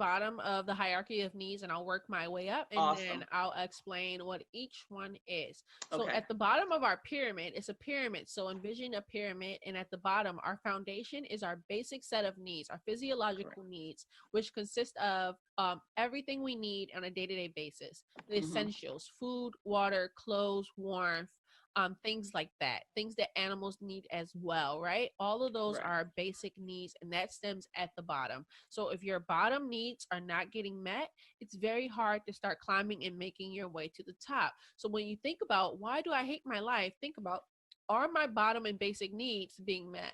bottom of the hierarchy of needs, and I'll work my way up, and then I'll explain what each one is. So at the bottom of our pyramid, it's a pyramid. So envision a pyramid, and at the bottom, our foundation is our basic set of needs, our physiological needs, which consist of everything we need on a day-to-day basis. The essentials: food, water, clothes, warmth, things like that, things that animals need as well, right? All of those are basic needs, and that stems at the bottom. So if your bottom needs are not getting met, it's very hard to start climbing and making your way to the top. So when you think about, why do I hate my life? Think about, are my bottom and basic needs being met?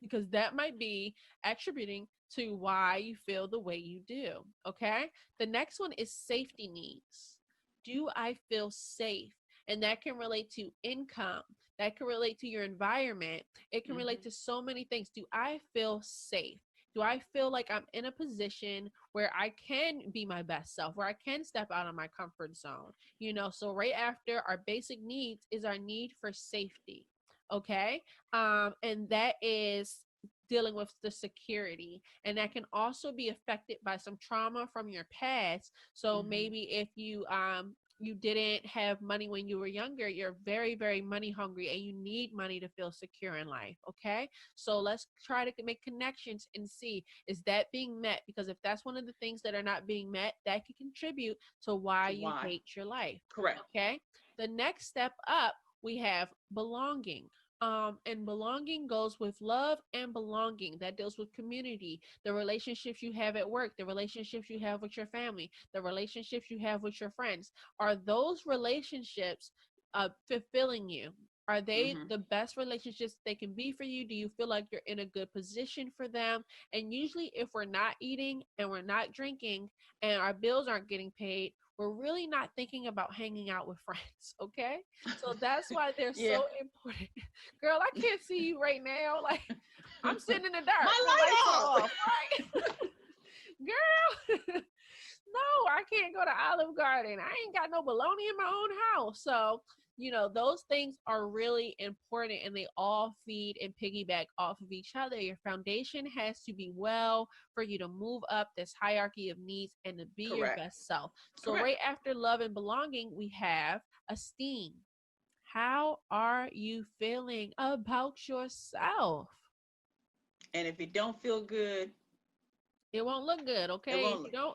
Because that might be attributing to why you feel the way you do. Okay. The next one is safety needs. Do I feel safe? And that can relate to income. That can relate to your environment. It can relate to so many things. Do I feel safe? Do I feel like I'm in a position where I can be my best self, where I can step out of my comfort zone? You know, so right after our basic needs is our need for safety. Okay. And that is dealing with the security, and that can also be affected by some trauma from your past. So maybe if you didn't have money when you were younger, you're very, very money hungry, and you need money to feel secure in life. Okay. So let's try to make connections and see, is that being met? Because if that's one of the things that are not being met, that can contribute to why you hate your life. Correct. Okay. The next step up, we have belonging. And belonging goes with love and belonging. That deals with community, the relationships you have at work, the relationships you have with your family, the relationships you have with your friends. Are those relationships fulfilling you? Are they the best relationships they can be for you? Do you feel like you're in a good position for them? And usually if we're not eating and we're not drinking and our bills aren't getting paid, we're really not thinking about hanging out with friends. Okay. So that's why they're so important. Girl, I can't see you right now. Like, I'm sitting in the dark. My light off. Right? Girl. No, I can't go to Olive Garden. I ain't got no bologna in my own house. So, you know, those things are really important, and they all feed and piggyback off of each other. Your foundation has to be well for you to move up this hierarchy of needs and to be your best self. So right after love and belonging, we have esteem. How are you feeling about yourself? And if it don't feel good, it won't look good. Okay.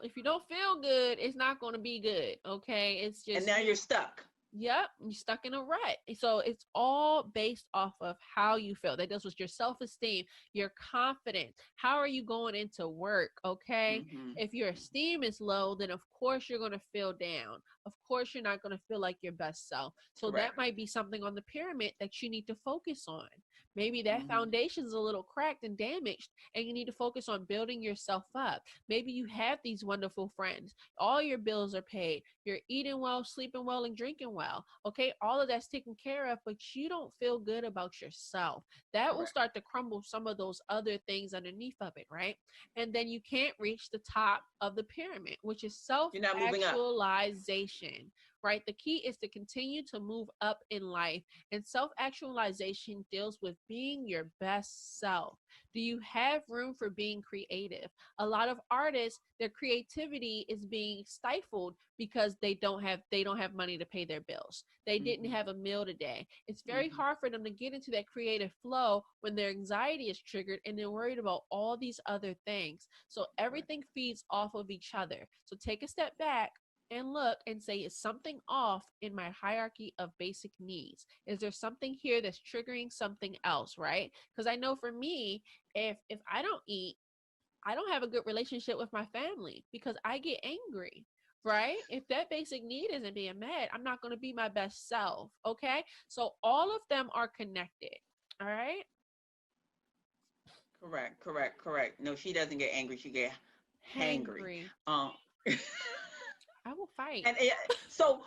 If you don't feel good, it's not going to be good. Okay. It's just, and now you're stuck. Yep, you're stuck in a rut. So it's all based off of how you feel. That deals with your self-esteem, your confidence. How are you going into work? Okay. If your esteem is low, then of course you're going to feel down. Of course you're not going to feel like your best self. So that might be something on the pyramid that you need to focus on. Maybe that foundation is a little cracked and damaged, and you need to focus on building yourself up. Maybe you have these wonderful friends. All your bills are paid. You're eating well, sleeping well, and drinking well. Okay, all of that's taken care of, but you don't feel good about yourself. That will start to crumble some of those other things underneath of it, right? And then you can't reach the top of the pyramid, which is self-actualization. Right? The key is to continue to move up in life, and self-actualization deals with being your best self. Do you have room for being creative? A lot of artists, their creativity is being stifled because they don't have money to pay their bills. They didn't have a meal today. It's very hard for them to get into that creative flow when their anxiety is triggered and they're worried about all these other things. So everything feeds off of each other. So take a step back and look and say, is something off in my hierarchy of basic needs? Is there something here that's triggering something else, right? Because I know for me, if I don't eat, I don't have a good relationship with my family because I get angry, right? If that basic need isn't being met, I'm not going to be my best self, okay? So all of them are connected, all right? Correct. No, she doesn't get angry. She get hangry. I will fight. And so